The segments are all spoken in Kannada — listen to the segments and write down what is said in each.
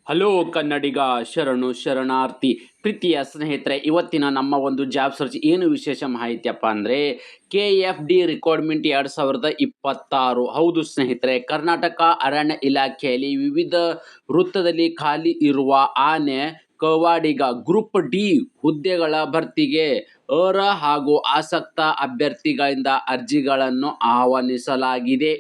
ಹಲೋ ಕನ್ನಡಿಗ ಶರಣು ಶರಣಾರ್ಥಿ ಪ್ರೀತಿಯ ಸ್ನೇಹಿತರೆ, ಇವತ್ತಿನ ನಮ್ಮ ಒಂದು ಜಾಬ್ ಸರ್ಚ್ ಏನು ವಿಶೇಷ ಮಾಹಿತಿಯಪ್ಪ ಅಂದರೆ KFD ರಿಕ್ವೈರ್ಮೆಂಟ್ 2026. ಹೌದು ಸ್ನೇಹಿತರೆ, ಕರ್ನಾಟಕ ಅರಣ್ಯ ಇಲಾಖೆಯಲ್ಲಿ ವಿವಿಧ ವೃತ್ತದಲ್ಲಿ ಖಾಲಿ ಇರುವ ಆನೆ ಕವಾಡಿಗ ಗ್ರೂಪ್ ಡಿ ಹುದ್ದೆಗಳ ಭರ್ತಿಗೆ ಅರ್ಹ ಹಾಗೂ ಆಸಕ್ತ ಅಭ್ಯರ್ಥಿಗಳಿಂದ ಅರ್ಜಿಗಳನ್ನು ಆಹ್ವಾನಿಸಲಾಗಿದೆ.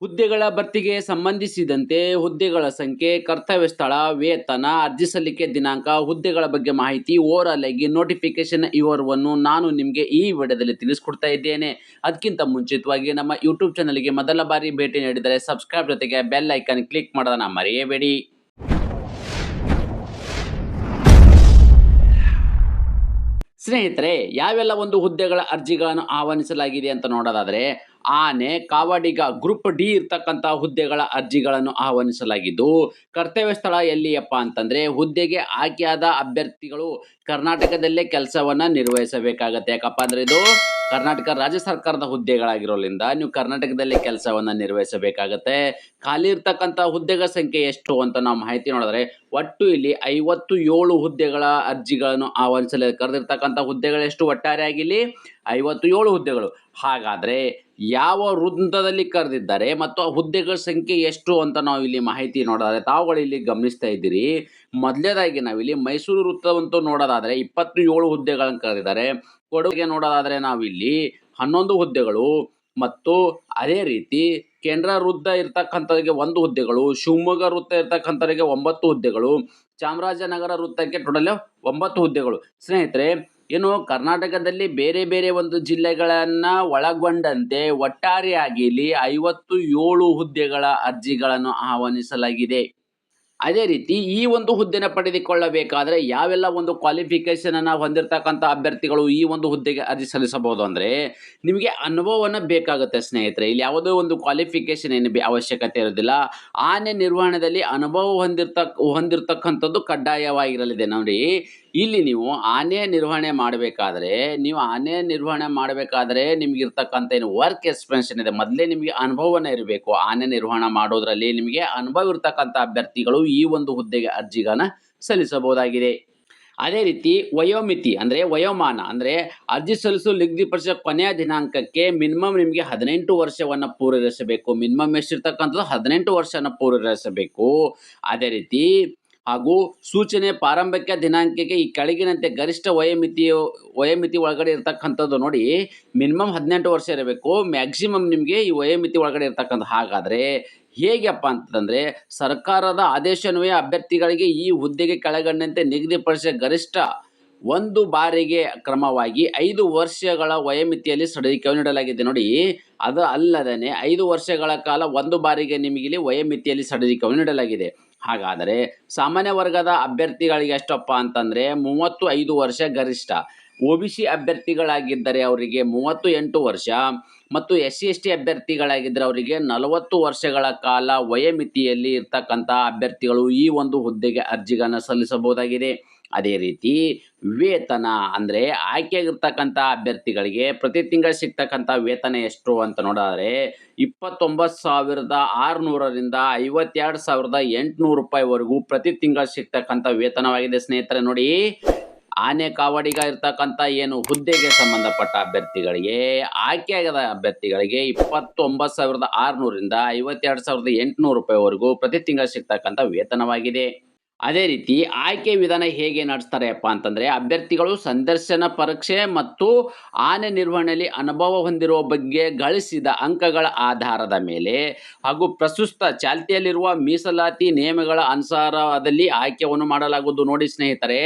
ಹುದ್ದೆಗಳ ಭರ್ತಿಗೆ ಸಂಬಂಧಿಸಿದಂತೆ ಹುದ್ದೆಗಳ ಸಂಖ್ಯೆ, ಕರ್ತವ್ಯ ಸ್ಥಳ, ವೇತನ, ಅರ್ಜಿ ಸಲ್ಲಿಕೆ ದಿನಾಂಕ, ಹುದ್ದೆಗಳ ಬಗ್ಗೆ ಮಾಹಿತಿ, ಓವರಾಲ್ ಆಗಿ ನೋಟಿಫಿಕೇಶನ್ ವಿವರವನ್ನು ನಾನು ನಿಮಗೆ ಈ ವಿಡಿಯೋದಲ್ಲಿ ತಿಳಿಸ್ಕೊಡ್ತಾ ಇದ್ದೇನೆ. ಅದಕ್ಕಿಂತ ಮುಂಚಿತವಾಗಿ ನಮ್ಮ ಯೂಟ್ಯೂಬ್ ಚಾನಲ್ಗೆ ಮೊದಲ ಬಾರಿ ಭೇಟಿ ನೀಡಿದರೆ ಸಬ್ಸ್ಕ್ರೈಬ್ ಜೊತೆಗೆ ಬೆಲ್ ಐಕಾನ್ ಕ್ಲಿಕ್ ಮಾಡೋದನ್ನ ಮರೆಯಬೇಡಿ. ಸ್ನೇಹಿತರೆ, ಯಾವೆಲ್ಲ ಒಂದು ಹುದ್ದೆಗಳ ಅರ್ಜಿಗಳನ್ನು ಆಹ್ವಾನಿಸಲಾಗಿದೆ ಅಂತ ನೋಡೋದಾದರೆ, ಆನೆ ಕಾವಡಿಗ ಗ್ರೂಪ್ ಡಿ ಇರ್ತಕ್ಕಂಥ ಹುದ್ದೆಗಳ ಅರ್ಜಿಗಳನ್ನು ಆಹ್ವಾನಿಸಲಾಗಿದ್ದು, ಕರ್ತವ್ಯ ಸ್ಥಳ ಎಲ್ಲಿಯಪ್ಪ ಅಂತಂದರೆ ಹುದ್ದೆಗೆ ಆಯ್ಕೆಯಾದ ಅಭ್ಯರ್ಥಿಗಳು ಕರ್ನಾಟಕದಲ್ಲೇ ಕೆಲಸವನ್ನು ನಿರ್ವಹಿಸಬೇಕಾಗತ್ತೆ. ಯಾಕಪ್ಪ ಅಂದರೆ ಇದು ಕರ್ನಾಟಕ ರಾಜ್ಯ ಸರ್ಕಾರದ ಹುದ್ದೆಗಳಾಗಿರೋದ್ರಿಂದ ನೀವು ಕರ್ನಾಟಕದಲ್ಲಿ ಕೆಲಸವನ್ನು ನಿರ್ವಹಿಸಬೇಕಾಗತ್ತೆ. ಖಾಲಿ ಇರ್ತಕ್ಕಂಥ ಹುದ್ದೆಗಳ ಸಂಖ್ಯೆ ಎಷ್ಟು ಅಂತ ನಾವು ಮಾಹಿತಿ ನೋಡಿದ್ರೆ, ಒಟ್ಟು ಇಲ್ಲಿ 57 ಹುದ್ದೆಗಳ ಅರ್ಜಿಗಳನ್ನು ಕರೆದಿರ್ತಕ್ಕಂಥ ಹುದ್ದೆಗಳೆಷ್ಟು ಒಟ್ಟಾರೆಯಾಗಿ ಇಲ್ಲಿ 57 ಹುದ್ದೆಗಳು. ಹಾಗಾದರೆ ಯಾವ ವೃತ್ತದಲ್ಲಿ ಕರೆದಿದ್ದಾರೆ ಮತ್ತು ಆ ಹುದ್ದೆಗಳ ಸಂಖ್ಯೆ ಎಷ್ಟು ಅಂತ ನಾವು ಇಲ್ಲಿ ಮಾಹಿತಿ ನೋಡೋದಾದ್ರೆ, ತಾವುಗಳು ಇಲ್ಲಿ ಗಮನಿಸ್ತಾ ಇದ್ದೀರಿ. ಮೊದಲನೇದಾಗಿ ನಾವಿಲ್ಲಿ ಮೈಸೂರು ವೃತ್ತವಂತೂ ನೋಡೋದಾದರೆ 27 ಹುದ್ದೆಗಳನ್ನು ಕರೆದಿದ್ದಾರೆ. ಕೊಡಗಿಗೆ ನೋಡೋದಾದರೆ ನಾವಿಲ್ಲಿ 11 ಹುದ್ದೆಗಳು ಮತ್ತು ಅದೇ ರೀತಿ ಕೇಂದ್ರ ವೃತ್ತ ಇರ್ತಕ್ಕಂಥವರಿಗೆ 1 ಹುದ್ದೆಗಳು, ಶಿವಮೊಗ್ಗ ವೃತ್ತ ಇರ್ತಕ್ಕಂಥವರಿಗೆ 9 ಹುದ್ದೆಗಳು, ಚಾಮರಾಜನಗರ ವೃತ್ತಕ್ಕೆ ಟೋಟಲ್ 9 ಹುದ್ದೆಗಳು. ಸ್ನೇಹಿತರೆ, ಏನು ಕರ್ನಾಟಕದಲ್ಲಿ ಬೇರೆ ಬೇರೆ ಒಂದು ಜಿಲ್ಲೆಗಳನ್ನು ಒಳಗೊಂಡಂತೆ ಒಟ್ಟಾರೆಯಾಗಿ ಇಲ್ಲಿ 57 ಹುದ್ದೆಗಳ ಅರ್ಜಿಗಳನ್ನು ಆಹ್ವಾನಿಸಲಾಗಿದೆ. ಅದೇ ರೀತಿ ಈ ಒಂದು ಹುದ್ದೆನ ಪಡೆದುಕೊಳ್ಳಬೇಕಾದ್ರೆ ಯಾವೆಲ್ಲ ಒಂದು ಕ್ವಾಲಿಫಿಕೇಷನ್ ಅನ್ನು ಹೊಂದಿರತಕ್ಕಂಥ ಅಭ್ಯರ್ಥಿಗಳು ಈ ಒಂದು ಹುದ್ದೆಗೆ ಅರ್ಜಿ ಸಲ್ಲಿಸಬಹುದು ಅಂದರೆ, ನಿಮಗೆ ಅನುಭವವನ್ನು ಬೇಕಾಗುತ್ತೆ ಸ್ನೇಹಿತರೆ. ಇಲ್ಲಿ ಯಾವುದೋ ಒಂದು ಕ್ವಾಲಿಫಿಕೇಷನ್ ಏನು ಅವಶ್ಯಕತೆ ಇರೋದಿಲ್ಲ. ಆನೆ ನಿರ್ವಹಣೆಯಲ್ಲಿ ಅನುಭವ ಹೊಂದಿರತಕ್ಕಂಥದ್ದು ಕಡ್ಡಾಯವಾಗಿರಲಿದೆ. ನೋಡಿ, ಇಲ್ಲಿ ನೀವು ಆನೆ ನಿರ್ವಹಣೆ ಮಾಡಬೇಕಾದ್ರೆ ನಿಮಗಿರ್ತಕ್ಕಂಥ ಏನು ವರ್ಕ್ ಎಕ್ಸ್ಪೀರಿಯನ್ಸ್ ಇದೆ, ಮೊದಲೇ ನಿಮಗೆ ಅನುಭವನೇ ಇರಬೇಕು. ಆನೆ ನಿರ್ವಹಣೆ ಮಾಡೋದ್ರಲ್ಲಿ ನಿಮಗೆ ಅನುಭವ ಇರ್ತಕ್ಕಂಥ ಅಭ್ಯರ್ಥಿಗಳು ಈ ಒಂದು ಹುದ್ದೆಗೆ ಅರ್ಜಿಗಳನ್ನು ಸಲ್ಲಿಸಬಹುದಾಗಿದೆ. ಅದೇ ರೀತಿ ವಯೋಮಿತಿ ಅಂದರೆ ವಯೋಮಾನ ಅಂದರೆ ಅರ್ಜಿ ಸಲ್ಲಿಸಲು ನಿಗದಿಪಡಿಸಿದ ಕೊನೆಯ ದಿನಾಂಕಕ್ಕೆ ಮಿನಿಮಮ್ ನಿಮಗೆ 18 ವರ್ಷವನ್ನು ಪೂರೈಸಬೇಕು. ಮಿನಿಮಮ್ ಎಷ್ಟಿರ್ತಕ್ಕಂಥದ್ದು 18 ವರ್ಷನ ಪೂರೈಸಬೇಕು. ಅದೇ ರೀತಿ ಹಾಗೂ ಸೂಚನೆ ಪ್ರಾರಂಭಿಕ ದಿನಾಂಕಕ್ಕೆ ಈ ಕೆಳಗಿನಂತೆ ಗರಿಷ್ಠ ವಯೋಮಿತಿ ಒಳಗಡೆ ಇರ್ತಕ್ಕಂಥದ್ದು ನೋಡಿ, ಮಿನಿಮಮ್ 18 ವರ್ಷ ಇರಬೇಕು, ಮ್ಯಾಕ್ಸಿಮಮ್ ನಿಮಗೆ ಈ ವಯೋಮಿತಿ ಒಳಗಡೆ ಇರ್ತಕ್ಕಂಥ. ಹಾಗಾದರೆ ಹೇಗಪ್ಪ ಅಂತಂದರೆ, ಸರ್ಕಾರದ ಆದೇಶನ್ವಯ ಅಭ್ಯರ್ಥಿಗಳಿಗೆ ಈ ಹುದ್ದೆಗೆ ಕೆಳಗಂಡಂತೆ ನಿಗದಿಪಡಿಸಿದ ಗರಿಷ್ಠ ಒಂದು ಬಾರಿಗೆ ಕ್ರಮವಾಗಿ 5 ವರ್ಷಗಳ ವಯೋಮಿತಿಯಲ್ಲಿ ಸಡಿಲಿಕೆಯನ್ನು ನೀಡಲಾಗಿದೆ. ನೋಡಿ, ಅದು ಅಲ್ಲದೇ 5 ವರ್ಷಗಳ ಕಾಲ ಒಂದು ಬಾರಿಗೆ ನಿಮಗಿಲ್ಲಿ ವಯೋಮಿತಿಯಲ್ಲಿ ಸಡಿಲಿಕೆಯನ್ನು ನೀಡಲಾಗಿದೆ. ಹಾಗಾದರೆ ಸಾಮಾನ್ಯ ವರ್ಗದ ಅಭ್ಯರ್ಥಿಗಳಿಗೆ ಎಷ್ಟಪ್ಪ ಅಂತಂದರೆ 35 ವರ್ಷ ಗರಿಷ್ಠ. OBC ಅಭ್ಯರ್ಥಿಗಳಾಗಿದ್ದರೆ ಅವರಿಗೆ 38 ವರ್ಷ ಮತ್ತು SC/ST ಅಭ್ಯರ್ಥಿಗಳಾಗಿದ್ದರೆ ಅವರಿಗೆ 40 ವರ್ಷಗಳ ಕಾಲ ವಯೋಮಿತಿಯಲ್ಲಿ ಇರ್ತಕ್ಕಂಥ ಅಭ್ಯರ್ಥಿಗಳು ಈ ಒಂದು ಹುದ್ದೆಗೆ ಅರ್ಜಿಗಳನ್ನು ಸಲ್ಲಿಸಬಹುದಾಗಿದೆ. ಅದೇ ರೀತಿ ವೇತನ ಅಂದರೆ ಆಯ್ಕೆಯಾಗಿರ್ತಕ್ಕಂಥ ಅಭ್ಯರ್ಥಿಗಳಿಗೆ ಪ್ರತಿ ತಿಂಗಳು ಸಿಗ್ತಕ್ಕಂಥ ವೇತನ ಎಷ್ಟು ಅಂತ ನೋಡಿದ್ರೆ 29,600ರಿಂದ 52,800 ರೂಪಾಯಿವರೆಗೂ ಪ್ರತಿ ತಿಂಗಳು ಸಿಗ್ತಕ್ಕಂಥ ವೇತನವಾಗಿದೆ. ಸ್ನೇಹಿತರೆ ನೋಡಿ, ಆನೆ ಕಾವಡಿಗ ಇರ್ತಕ್ಕಂಥ ಏನು ಹುದ್ದೆಗೆ ಸಂಬಂಧಪಟ್ಟ ಅಭ್ಯರ್ಥಿಗಳಿಗೆ, ಆಯ್ಕೆಯಾಗದ ಅಭ್ಯರ್ಥಿಗಳಿಗೆ 29,600ರಿಂದ 52,800 ರೂಪಾಯಿವರೆಗೂ ಪ್ರತಿ ತಿಂಗಳು ಸಿಗ್ತಕ್ಕಂಥ ವೇತನವಾಗಿದೆ. ಅದೇ ರೀತಿ ಆಯ್ಕೆ ವಿಧಾನ ಹೇಗೆ ನಡೆಸ್ತಾರೆಪ್ಪ ಅಂತಂದರೆ, ಅಭ್ಯರ್ಥಿಗಳು ಸಂದರ್ಶನ ಪರೀಕ್ಷೆ ಮತ್ತು ಆನೆ ನಿರ್ವಹಣೆಯಲ್ಲಿ ಅನುಭವ ಹೊಂದಿರುವ ಬಗ್ಗೆ ಗಳಿಸಿದ ಅಂಕಗಳ ಆಧಾರದ ಮೇಲೆ ಹಾಗೂ ಪ್ರಸ್ತುತ ಚಾಲ್ತಿಯಲ್ಲಿರುವ ಮೀಸಲಾತಿ ನಿಯಮಗಳ ಅನುಸಾರದಲ್ಲಿ ಆಯ್ಕೆಯನ್ನು ಮಾಡಲಾಗುವುದು. ನೋಡಿ ಸ್ನೇಹಿತರೆ,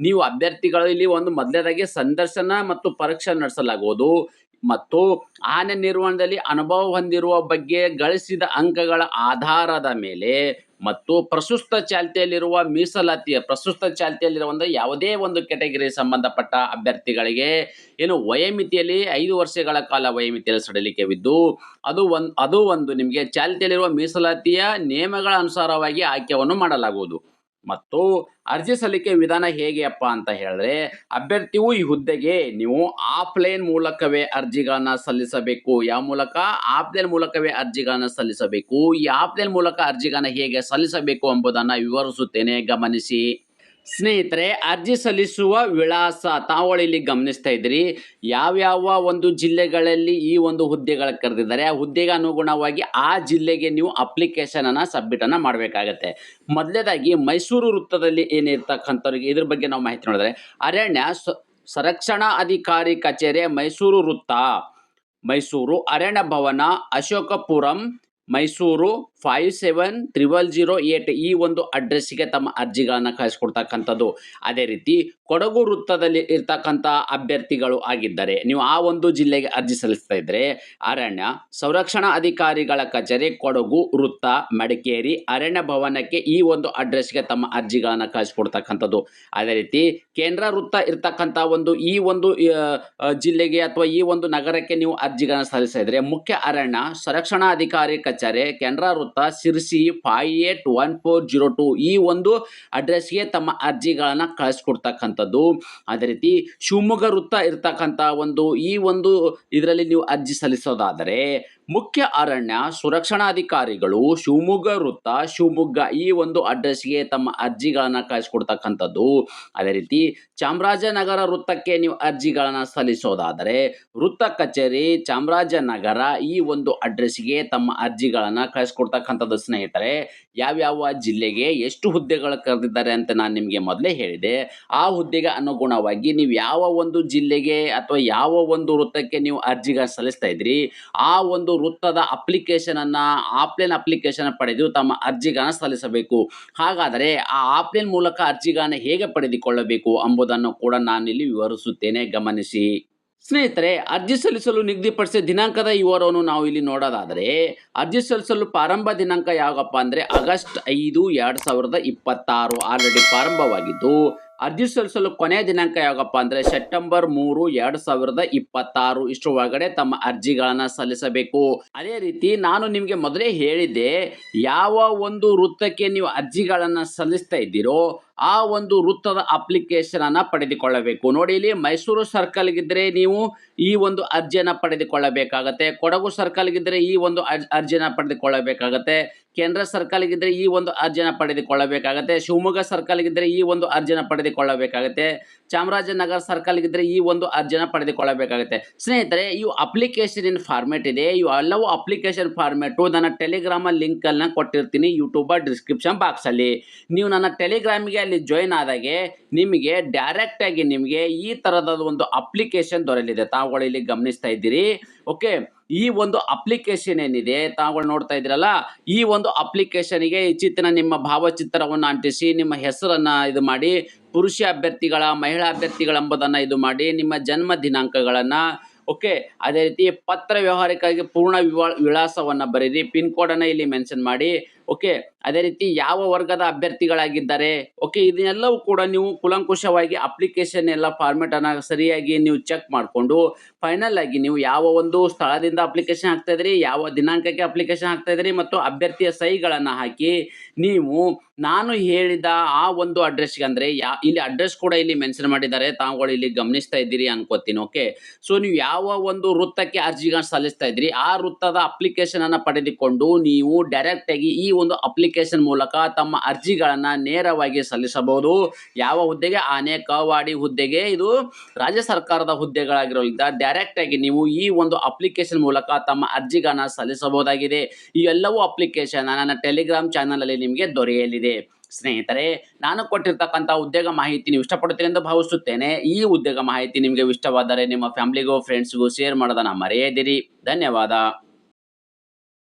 ನೀವು ಅಭ್ಯರ್ಥಿಗಳು ಇಲ್ಲಿ ಒಂದು ಮೊದಲನೇದಾಗಿ ಸಂದರ್ಶನ ಮತ್ತು ಪರೀಕ್ಷೆ ನಡೆಸಲಾಗುವುದು ಮತ್ತು ಆನೆ ನಿರ್ವಹಣೆಯಲ್ಲಿ ಅನುಭವ ಹೊಂದಿರುವ ಬಗ್ಗೆ ಗಳಿಸಿದ ಅಂಕಗಳ ಆಧಾರದ ಮೇಲೆ ಮತ್ತು ಪ್ರಸ್ತುತ ಚಾಲ್ತಿಯಲ್ಲಿರುವ ಯಾವುದೇ ಒಂದು ಕೆಟಗರಿ ಸಂಬಂಧಪಟ್ಟ ಅಭ್ಯರ್ಥಿಗಳಿಗೆ ಏನು ವಯೋಮಿತಿಯಲ್ಲಿ 5 ವರ್ಷಗಳ ಕಾಲ ವಯೋಮಿತಿಯಲ್ಲಿ ಸಡಿಲಿಕೆವಿದ್ದು ಅದು ಒಂದು ನಿಮಗೆ ಚಾಲ್ತಿಯಲ್ಲಿರುವ ಮೀಸಲಾತಿಯ ನಿಯಮಗಳ ಅನುಸಾರವಾಗಿ ಆಯ್ಕೆಯನ್ನು ಮಾಡಲಾಗುವುದು. ಮತ್ತು ಅರ್ಜಿ ಸಲ್ಲಿಕೆ ವಿಧಾನ ಹೇಗೆಯಪ್ಪ ಅಂತ ಹೇಳಿದ್ರೆ, ಅಭ್ಯರ್ಥಿಯು ಈ ಹುದ್ದೆಗೆ ನೀವು ಆಫ್ಲೈನ್ ಮೂಲಕವೇ ಅರ್ಜಿಗಳನ್ನ ಸಲ್ಲಿಸಬೇಕು. ಯಾವ ಮೂಲಕ? ಆಫ್ಲೈನ್ ಮೂಲಕವೇ ಅರ್ಜಿಗಳನ್ನ ಸಲ್ಲಿಸಬೇಕು. ಈ ಆಫ್ಲೈನ್ ಮೂಲಕ ಅರ್ಜಿಗಳನ್ನ ಹೇಗೆ ಸಲ್ಲಿಸಬೇಕು ಎಂಬುದನ್ನು ವಿವರಿಸುತ್ತೇನೆ, ಗಮನಿಸಿ. ಸ್ನೇಹಿತರೆ, ಅರ್ಜಿ ಸಲ್ಲಿಸುವ ವಿಳಾಸ ತಾವು ಇಲ್ಲಿ ಗಮನಿಸ್ತಾ ಇದ್ದೀರಿ. ಯಾವ್ಯಾವ ಒಂದು ಜಿಲ್ಲೆಗಳಲ್ಲಿ ಈ ಒಂದು ಹುದ್ದೆಗಳು ಕರೆದಿದ್ದಾರೆ, ಆ ಹುದ್ದೆಗೆ ಅನುಗುಣವಾಗಿ ಆ ಜಿಲ್ಲೆಗೆ ನೀವು ಅಪ್ಲಿಕೇಶನ್ ಅನ್ನ ಸಬ್ಮಿಟ್ ಅನ್ನ ಮಾಡಬೇಕಾಗತ್ತೆ. ಮೊದಲನೇದಾಗಿ ಮೈಸೂರು ವೃತ್ತದಲ್ಲಿ ಏನಿರ್ತಕ್ಕಂಥವ್ರಿಗೆ ಇದ್ರ ಬಗ್ಗೆ ನಾವು ಮಾಹಿತಿ ನೋಡಿದ್ರೆ, ಅರಣ್ಯ ಸಂರಕ್ಷಣಾ ಅಧಿಕಾರಿ ಕಚೇರಿ ಮೈಸೂರು ವೃತ್ತ, ಮೈಸೂರು ಅರಣ್ಯ ಭವನ, ಅಶೋಕಪುರಂ, ಮೈಸೂರು 570008 ಈ ಒಂದು ಅಡ್ರೆಸ್ಸಿಗೆ ತಮ್ಮ ಅರ್ಜಿಗಳನ್ನು ಕಳಿಸ್ಕೊಡ್ತಕ್ಕಂಥದ್ದು. ಅದೇ ರೀತಿ ಕೊಡಗು ವೃತ್ತದಲ್ಲಿ ಇರ್ತಕ್ಕಂಥ ಅಭ್ಯರ್ಥಿಗಳು ಆಗಿದ್ದರೆ ನೀವು ಆ ಒಂದು ಜಿಲ್ಲೆಗೆ ಅರ್ಜಿ ಸಲ್ಲಿಸ್ತಾ ಇದ್ದರೆ, ಅರಣ್ಯ ಸಂರಕ್ಷಣಾ ಅಧಿಕಾರಿಗಳ ಕಚೇರಿ ಕೊಡಗು ವೃತ್ತ, ಮಡಿಕೇರಿ ಅರಣ್ಯ ಭವನಕ್ಕೆ ಈ ಒಂದು ಅಡ್ರೆಸ್ಗೆ ತಮ್ಮ ಅರ್ಜಿಗಳನ್ನು ಕಳಿಸ್ಕೊಡ್ತಕ್ಕಂಥದ್ದು. ಅದೇ ರೀತಿ ಕೇಂದ್ರ ವೃತ್ತ ಇರ್ತಕ್ಕಂಥ ಈ ಒಂದು ಜಿಲ್ಲೆಗೆ ಅಥವಾ ಈ ಒಂದು ನಗರಕ್ಕೆ ನೀವು ಅರ್ಜಿಗಳನ್ನು ಸಲ್ಲಿಸ್ತಾ ಇದ್ರೆ, ಮುಖ್ಯ ಅರಣ್ಯ ಸಂರಕ್ಷಣಾಧಿಕಾರಿ ಕಚೇರಿ ಕೇಂದ್ರ ವೃತ್ತ, ಸಿರ್ಸಿ 581402 ಈ ಒಂದು ಅಡ್ರೆಸ್ಗೆ ತಮ್ಮ ಅರ್ಜಿಗಳನ್ನ ಕಳಿಸ್ಕೊಡ್ತಕ್ಕಂಥದ್ದು. ಅದೇ ರೀತಿ ಶಿವಮೊಗ್ಗ ವೃತ್ತ ಇರ್ತಕ್ಕಂಥ ಈ ಒಂದು ಇದರಲ್ಲಿ ನೀವು ಅರ್ಜಿ ಸಲ್ಲಿಸೋದಾದರೆ, ಮುಖ್ಯ ಅರಣ್ಯ ಸುರಕ್ಷಣಾಧಿಕಾರಿಗಳು ಶಿವಮೊಗ್ಗ ವೃತ್ತ, ಶಿವಮೊಗ್ಗ ಈ ಒಂದು ಅಡ್ರೆಸ್ಗೆ ತಮ್ಮ ಅರ್ಜಿಗಳನ್ನು ಕಳಿಸ್ಕೊಡ್ತಕ್ಕಂಥದ್ದು. ಅದೇ ರೀತಿ ಚಾಮರಾಜನಗರ ವೃತ್ತಕ್ಕೆ ನೀವು ಅರ್ಜಿಗಳನ್ನು ಸಲ್ಲಿಸೋದಾದರೆ, ವೃತ್ತ ಕಚೇರಿ ಚಾಮರಾಜನಗರ ಈ ಒಂದು ಅಡ್ರೆಸ್ಗೆ ತಮ್ಮ ಅರ್ಜಿಗಳನ್ನು ಕಳಿಸ್ಕೊಡ್ತಕ್ಕಂಥದ್ದು. ಸ್ನೇಹಿತರೆ, ಯಾವ್ಯಾವ ಜಿಲ್ಲೆಗೆ ಎಷ್ಟು ಹುದ್ದೆಗಳು ಕರೆದಿದ್ದಾರೆ ಅಂತ ನಾನು ನಿಮಗೆ ಮೊದಲೇ ಹೇಳಿದೆ. ಆ ಹುದ್ದೆಗೆ ಅನುಗುಣವಾಗಿ ನೀವು ಯಾವ ಒಂದು ಜಿಲ್ಲೆಗೆ ಅಥವಾ ಯಾವ ಒಂದು ವೃತ್ತಕ್ಕೆ ನೀವು ಅರ್ಜಿಗಳನ್ನು ಸಲ್ಲಿಸ್ತಾ ಇದ್ರಿ, ಆ ಒಂದು ವೃತ್ತದ ಅಪ್ಲಿಕೇಶನ್ ಅನ್ನ ಆಫ್ಲೈನ್ ಅಪ್ಲಿಕೇಶನ್ ಪಡೆದು ತಮ್ಮ ಅರ್ಜಿಗಳನ್ನು ಸಲ್ಲಿಸಬೇಕು. ಹಾಗಾದರೆ ಆ ಆಫ್ಲೈನ್ ಮೂಲಕ ಅರ್ಜಿಗಳನ್ನು ಹೇಗೆ ಪಡೆದುಕೊಳ್ಳಬೇಕು ಎಂಬುದನ್ನು ಕೂಡ ನಾನಿಲ್ಲಿ ವಿವರಿಸುತ್ತೇನೆ, ಗಮನಿಸಿ. ಸ್ನೇಹಿತರೆ, ಅರ್ಜಿ ಸಲ್ಲಿಸಲು ನಿಗದಿಪಡಿಸಿದ ದಿನಾಂಕದ ವಿವರವನ್ನು ನಾವು ಇಲ್ಲಿ ನೋಡೋದಾದರೆ, ಅರ್ಜಿ ಸಲ್ಲಿಸಲು ಪ್ರಾರಂಭ ದಿನಾಂಕ ಯಾವಾಗಪ್ಪ ಅಂದರೆ ಆಗಸ್ಟ್ 5, 2026 ಆಲ್ರೆಡಿ ಪ್ರಾರಂಭವಾಗಿದ್ದು, ಅರ್ಜಿ ಸಲ್ಲಿಸಲು ಕೊನೆಯ ದಿನಾಂಕ ಯಾವಾಗಪ್ಪ ಅಂದರೆ ಸೆಪ್ಟೆಂಬರ್ 3, 2026 ಇಷ್ಟರ ಒಳಗಡೆ ತಮ್ಮ ಅರ್ಜಿಗಳನ್ನು ಸಲ್ಲಿಸಬೇಕು. ಅದೇ ರೀತಿ ನಾನು ನಿಮಗೆ ಮೊದಲೇ ಹೇಳಿದ್ದೆ, ಯಾವ ಒಂದು ವೃತ್ತಕ್ಕೆ ನೀವು ಅರ್ಜಿಗಳನ್ನು ಸಲ್ಲಿಸ್ತಾ ಇದ್ದೀರೋ ಆ ಒಂದು ವೃತ್ತದ ಅಪ್ಲಿಕೇಶನ್ ಅನ್ನ ಪಡೆದುಕೊಳ್ಳಬೇಕು. ನೋಡಿ, ಇಲ್ಲಿ ಮೈಸೂರು ಸರ್ಕಲ್ಗಿದ್ರೆ ನೀವು ಈ ಒಂದು ಅರ್ಜಿಯನ್ನು ಪಡೆದುಕೊಳ್ಳಬೇಕಾಗತ್ತೆ, ಕೊಡಗು ಸರ್ಕಲ್ಗಿದ್ರೆ ಈ ಒಂದು ಅರ್ಜಿಯನ್ನು ಪಡೆದುಕೊಳ್ಳಬೇಕಾಗತ್ತೆ, ಕೇಂದ್ರ ಸರ್ಕಲ್ಗಿದ್ರೆ ಈ ಒಂದು ಅರ್ಜಿಯನ್ನು ಪಡೆದುಕೊಳ್ಳಬೇಕಾಗತ್ತೆ, ಶಿವಮೊಗ್ಗ ಸರ್ಕಲ್ಗಿದ್ರೆ ಈ ಒಂದು ಅರ್ಜಿಯನ್ನು ಪಡೆದುಕೊಳ್ಳಬೇಕಾಗತ್ತೆ, ಚಾಮರಾಜನಗರ ಸರ್ಕಲ್ಗಿದ್ರೆ ಈ ಒಂದು ಅರ್ಜಿಯನ್ನು ಪಡೆದುಕೊಳ್ಳಬೇಕಾಗುತ್ತೆ. ಸ್ನೇಹಿತರೆ, ಇವು ಅಪ್ಲಿಕೇಶನ್ ಇನ್ ಫಾರ್ಮೇಟ್ ಇದೆ. ಇವು ಎಲ್ಲವೂ ಅಪ್ಲಿಕೇಶನ್ ಫಾರ್ಮೇಟು ನನ್ನ ಟೆಲಿಗ್ರಾಮ್ ಲಿಂಕನ್ನು ಕೊಟ್ಟಿರ್ತೀನಿ ಯೂಟ್ಯೂಬ್ ಡಿಸ್ಕ್ರಿಪ್ಷನ್ ಬಾಕ್ಸಲ್ಲಿ. ನೀವು ನನ್ನ ಟೆಲಿಗ್ರಾಮ್ಗೆ ಅಲ್ಲಿ ಜಾಯಿನ್ ಆದಾಗೆ ನಿಮಗೆ ಡೈರೆಕ್ಟಾಗಿ ನಿಮಗೆ ಈ ಥರದ ಒಂದು ಅಪ್ಲಿಕೇಶನ್ ದೊರೆಯಲಿದೆ. ತಾವುಗಳು ಇಲ್ಲಿ ಗಮನಿಸ್ತಾ ಇದ್ದೀರಿ. ಓಕೆ, ಈ ಒಂದು ಅಪ್ಲಿಕೇಶನ್ ಏನಿದೆ ತಾವುಗಳು ನೋಡ್ತಾ ಇದ್ದೀರಲ್ಲ, ಈ ಒಂದು ಅಪ್ಲಿಕೇಶನ್ಗೆ ಇಚ್ಛಿತಿನ ನಿಮ್ಮ ಭಾವಚಿತ್ರವನ್ನು ಅಂಟಿಸಿ, ನಿಮ್ಮ ಹೆಸರನ್ನು ಇದು ಮಾಡಿ, ಪುರುಷ ಅಭ್ಯರ್ಥಿಗಳ ಮಹಿಳಾ ಅಭ್ಯರ್ಥಿಗಳೆಂಬುದನ್ನು ಇದು ಮಾಡಿ, ನಿಮ್ಮ ಜನ್ಮ ದಿನಾಂಕಗಳನ್ನು, ಓಕೆ, ಅದೇ ರೀತಿ ಪತ್ರ ವ್ಯವಹಾರಕ್ಕಾಗಿ ಪೂರ್ಣ ವಿಳಾಸವನ್ನು ಬರೀರಿ, ಪಿನ್ ಕೋಡನ್ನು ಇಲ್ಲಿ ಮೆನ್ಷನ್ ಮಾಡಿ. ಓಕೆ, ಅದೇ ರೀತಿ ಯಾವ ವರ್ಗದ ಅಭ್ಯರ್ಥಿಗಳಾಗಿದ್ದಾರೆ, ಓಕೆ, ಇದನ್ನೆಲ್ಲವೂ ಕೂಡ ನೀವು ಕುಲಂಕುಷವಾಗಿ ಅಪ್ಲಿಕೇಶನ್ ಎಲ್ಲ ಫಾರ್ಮೇಟ್ ಅನ್ನ ಸರಿಯಾಗಿ ನೀವು ಚೆಕ್ ಮಾಡಿಕೊಂಡು ಫೈನಲ್ ಆಗಿ ನೀವು ಯಾವ ಒಂದು ಸ್ಥಳದಿಂದ ಅಪ್ಲಿಕೇಶನ್ ಹಾಕ್ತಾ ಇದ್ರಿ, ಯಾವ ದಿನಾಂಕಕ್ಕೆ ಅಪ್ಲಿಕೇಶನ್ ಹಾಕ್ತಾ ಇದ್ರಿ ಮತ್ತು ಅಭ್ಯರ್ಥಿಯ ಸಹಿಗಳನ್ನು ಹಾಕಿ ನೀವು ನಾನು ಹೇಳಿದ ಆ ಒಂದು ಅಡ್ರೆಸ್ಗೆ, ಅಂದರೆ ಇಲ್ಲಿ ಅಡ್ರೆಸ್ ಕೂಡ ಇಲ್ಲಿ ಮೆನ್ಷನ್ ಮಾಡಿದ್ದಾರೆ, ತಾವುಗಳು ಇಲ್ಲಿ ಗಮನಿಸ್ತಾ ಇದ್ದೀರಿ ಅನ್ಕೋತೀನಿ. ಓಕೆ, ಸೊ ನೀವು ಯಾವ ಒಂದು ವೃತ್ತಕ್ಕೆ ಅರ್ಜಿಗಳನ್ನು ಸಲ್ಲಿಸ್ತಾ ಇದ್ರಿ ಆ ವೃತ್ತದ ಅಪ್ಲಿಕೇಶನ್ ಅನ್ನು ಪಡೆದುಕೊಂಡು ನೀವು ಡೈರೆಕ್ಟ್ ಆಗಿ ಈ ಒಂದು ಅಪ್ಲಿಕೇಶನ್ ಮೂಲಕ ತಮ್ಮ ಅರ್ಜಿಗಳನ್ನ ನೇರವಾಗಿ ಸಲ್ಲಿಸಬಹುದು. ಯಾವ ಹುದ್ದೆಗೆ? ಆನೆ ಕಾವಾಡಿ ಹುದ್ದೆಗೆ. ಇದು ರಾಜ್ಯ ಸರ್ಕಾರದ ಹುದ್ದೆಗಳಾಗಿರೋದ್ರಿಂದ ಡೈರೆಕ್ಟ್ ಆಗಿ ನೀವು ಈ ಒಂದು ಅಪ್ಲಿಕೇಶನ್ ಮೂಲಕ ತಮ್ಮ ಅರ್ಜಿಗಳನ್ನ ಸಲ್ಲಿಸಬಹುದಾಗಿದೆ. ಈ ಎಲ್ಲವೂ ಅಪ್ಲಿಕೇಶನ್ ನನ್ನ ಟೆಲಿಗ್ರಾಮ್ ಚಾನಲ್ ಅಲ್ಲಿ ನಿಮಗೆ ದೊರೆಯಲಿದೆ. ಸ್ನೇಹಿತರೆ, ನಾನು ಕೊಟ್ಟಿರ್ತಕ್ಕಂಥ ಉದ್ಯೋಗ ಮಾಹಿತಿ ನೀವು ಇಷ್ಟಪಡುತ್ತೀರಿ ಎಂದು ಭಾವಿಸುತ್ತೇನೆ. ಈ ಉದ್ಯೋಗ ಮಾಹಿತಿ ನಿಮಗೆ ಇಷ್ಟವಾದರೆ ನಿಮ್ಮ ಫ್ಯಾಮಿಲಿಗೂ ಫ್ರೆಂಡ್ಸ್ಗೂ ಶೇರ್ ಮಾಡೋದನ್ನ ಮರೆಯದಿರಿ. ಧನ್ಯವಾದ.